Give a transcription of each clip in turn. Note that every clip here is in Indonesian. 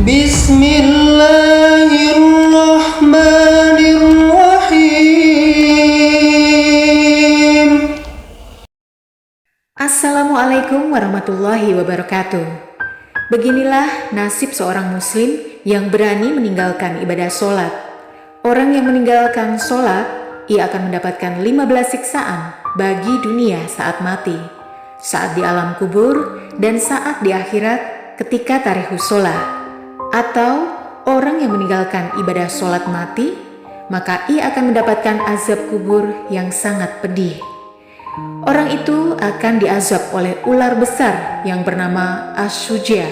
Bismillahirrahmanirrahim. Assalamualaikum warahmatullahi wabarakatuh. Beginilah nasib seorang muslim yang berani meninggalkan ibadah sholat. Orang yang meninggalkan sholat, ia akan mendapatkan 15 siksaan bagi dunia saat mati, saat di alam kubur, dan saat di akhirat ketika tarihus sholat. Atau orang yang meninggalkan ibadah sholat mati, maka ia akan mendapatkan azab kubur yang sangat pedih. Orang itu akan diazab oleh ular besar yang bernama As-Suja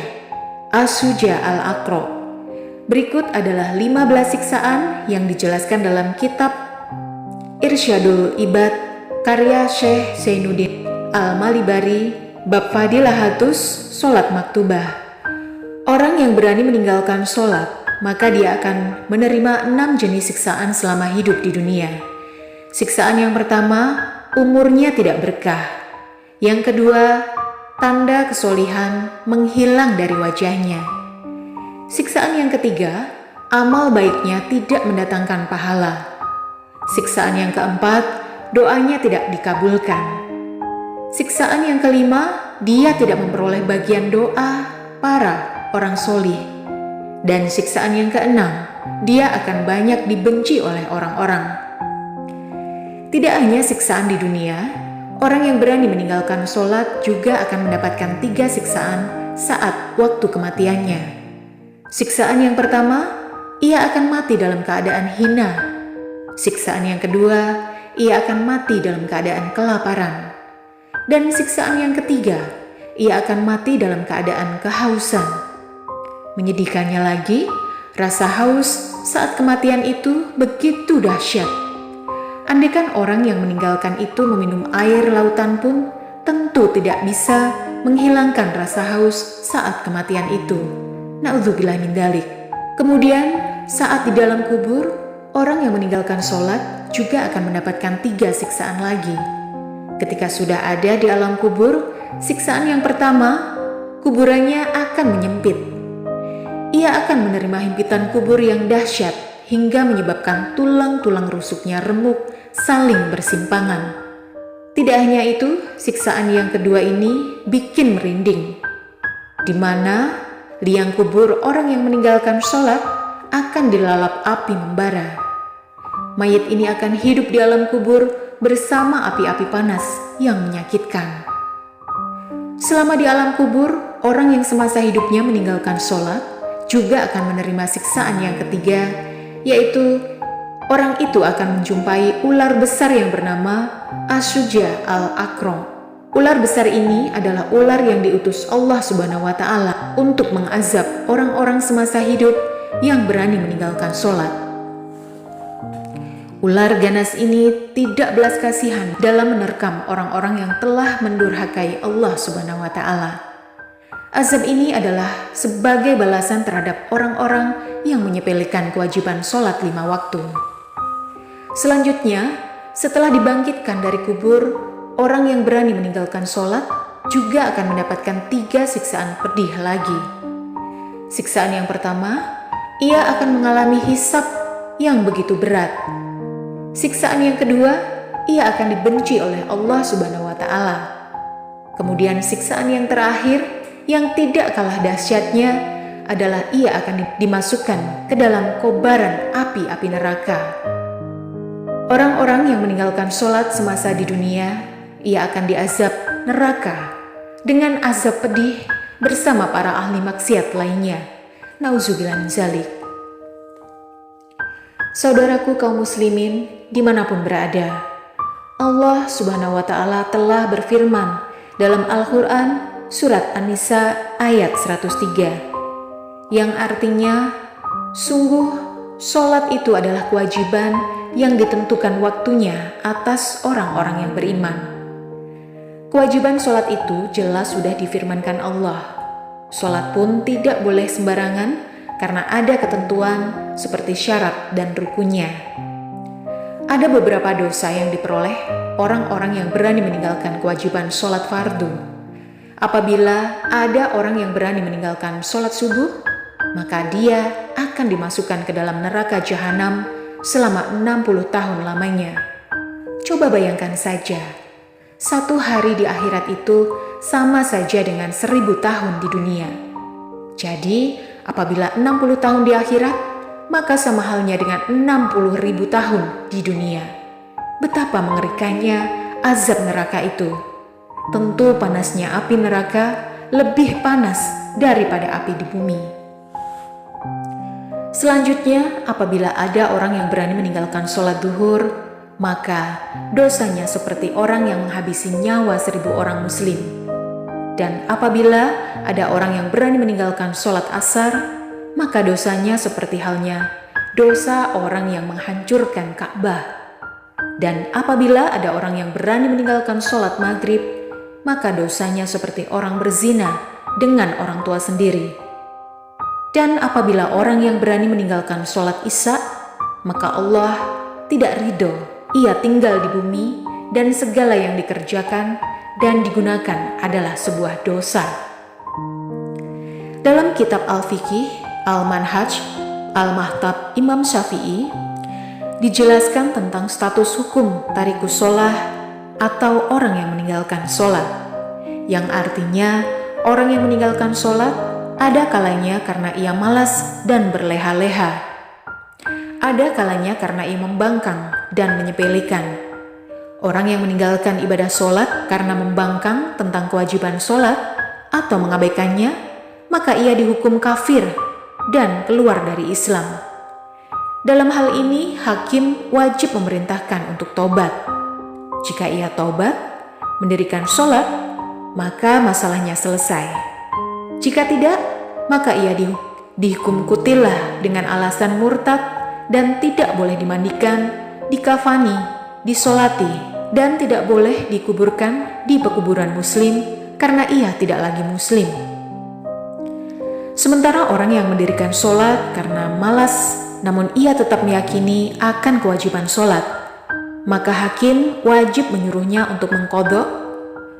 al-Aqra. Berikut adalah 15 siksaan yang dijelaskan dalam kitab Irsyadul Ibad karya Syekh Zainuddin Al-Malibari bab Fadilahatus Sholat Maktubah. Orang yang berani meninggalkan sholat, maka dia akan menerima 6 jenis siksaan selama hidup di dunia. Siksaan yang pertama, umurnya tidak berkah. Yang kedua, tanda kesolihan menghilang dari wajahnya. Siksaan yang ketiga, amal baiknya tidak mendatangkan pahala. Siksaan yang keempat, doanya tidak dikabulkan. Siksaan yang kelima, dia tidak memperoleh bagian doa para orang solih. Dan siksaan yang keenam, dia akan banyak dibenci oleh orang-orang. Tidak hanya siksaan di dunia, orang yang berani meninggalkan sholat juga akan mendapatkan 3 siksaan saat waktu kematiannya. Siksaan yang pertama, ia akan mati dalam keadaan hina. Siksaan yang kedua, ia akan mati dalam keadaan kelaparan. Dan siksaan yang ketiga, ia akan mati dalam keadaan kehausan. Menyedihkannya lagi, rasa haus saat kematian itu begitu dahsyat. Andaikan orang yang meninggalkan itu meminum air lautan pun tentu tidak bisa menghilangkan rasa haus saat kematian itu. Na'udzubillah min dzalik. Kemudian saat di dalam kubur, orang yang meninggalkan sholat juga akan mendapatkan 3 siksaan lagi. Ketika sudah ada di alam kubur, siksaan yang pertama, kuburannya akan menyempit. Ia akan menerima himpitan kubur yang dahsyat hingga menyebabkan tulang-tulang rusuknya remuk saling bersimpangan. Tidak hanya itu, siksaan yang kedua ini bikin merinding, di mana liang kubur orang yang meninggalkan sholat akan dilalap api membara. Mayat ini akan hidup di alam kubur bersama api-api panas yang menyakitkan. Selama di alam kubur, orang yang semasa hidupnya meninggalkan sholat juga akan menerima siksaan yang ketiga, yaitu orang itu akan menjumpai ular besar yang bernama As-Suja al-Aqra. Ular besar ini adalah ular yang diutus Allah Subhanahu wa Ta'ala untuk mengazab orang-orang semasa hidup yang berani meninggalkan sholat. Ular ganas ini tidak belas kasihan dalam menerkam orang-orang yang telah mendurhakai Allah Subhanahu wa Ta'ala. Azab ini adalah sebagai balasan terhadap orang-orang yang menyepelekan kewajiban sholat 5 waktu. Selanjutnya, setelah dibangkitkan dari kubur, orang yang berani meninggalkan sholat juga akan mendapatkan 3 siksaan pedih lagi. Siksaan yang pertama, ia akan mengalami hisab yang begitu berat. Siksaan yang kedua, ia akan dibenci oleh Allah Subhanahu wa Ta'ala. Kemudian siksaan yang terakhir, yang tidak kalah dahsyatnya adalah ia akan dimasukkan ke dalam kobaran api-api neraka. Orang-orang yang meninggalkan sholat semasa di dunia, ia akan diazab neraka dengan azab pedih bersama para ahli maksiat lainnya. Nauzubillah min dzalik. Saudaraku kaum muslimin dimanapun berada, Allah Subhanahu wa Ta'ala telah berfirman dalam Al-Quran Surat An-Nisa ayat 103, yang artinya, sungguh sholat itu adalah kewajiban yang ditentukan waktunya atas orang-orang yang beriman. Kewajiban sholat itu jelas sudah difirmankan Allah. Sholat pun tidak boleh sembarangan karena ada ketentuan seperti syarat dan rukunnya. Ada beberapa dosa yang diperoleh orang-orang yang berani meninggalkan kewajiban sholat fardu. Apabila ada orang yang berani meninggalkan sholat subuh, maka dia akan dimasukkan ke dalam neraka jahanam selama 60 tahun lamanya. Coba bayangkan saja, satu hari di akhirat itu sama saja dengan 1000 tahun di dunia. Jadi, apabila 60 tahun di akhirat, maka sama halnya dengan 60.000 tahun di dunia. Betapa mengerikannya azab neraka itu. Tentu panasnya api neraka lebih panas daripada api di bumi. Selanjutnya, apabila ada orang yang berani meninggalkan sholat duhur, maka dosanya seperti orang yang menghabisi nyawa 1000 orang muslim. Dan apabila ada orang yang berani meninggalkan sholat asar, maka dosanya seperti halnya dosa orang yang menghancurkan Ka'bah. Dan apabila ada orang yang berani meninggalkan sholat maghrib, maka dosanya seperti orang berzina dengan orang tua sendiri. Dan apabila orang yang berani meninggalkan sholat isya, maka Allah tidak ridho ia tinggal di bumi dan segala yang dikerjakan dan digunakan adalah sebuah dosa. Dalam kitab Al-Fiqih, Al-Manhaj, Al-Mahtab Imam Syafi'i, dijelaskan tentang status hukum tarikus sholah atau orang yang meninggalkan sholat, yang artinya orang yang meninggalkan sholat ada kalanya karena ia malas dan berleha-leha, ada kalanya karena ia membangkang dan menyepelekan. Orang yang meninggalkan ibadah sholat karena membangkang tentang kewajiban sholat atau mengabaikannya, maka ia dihukum kafir dan keluar dari Islam. Dalam hal ini, hakim wajib memerintahkan untuk tobat. Jika ia tobat, mendirikan sholat, maka masalahnya selesai. Jika tidak, maka ia dihukum kutilah dengan alasan murtad dan tidak boleh dimandikan, dikafani, disolati, dan tidak boleh dikuburkan di pekuburan muslim karena ia tidak lagi muslim. Sementara orang yang mendirikan sholat karena malas, namun ia tetap meyakini akan kewajiban sholat, maka hakim wajib menyuruhnya untuk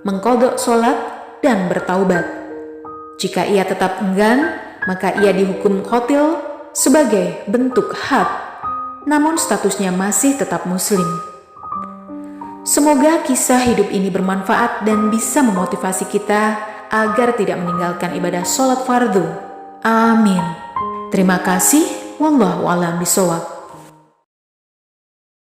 mengkodok sholat dan bertaubat. Jika ia tetap enggan, maka ia dihukum qatil sebagai bentuk had, namun statusnya masih tetap muslim. Semoga kisah hidup ini bermanfaat dan bisa memotivasi kita agar tidak meninggalkan ibadah sholat fardu. Amin. Terima kasih. Wallahu a'lam bishawab.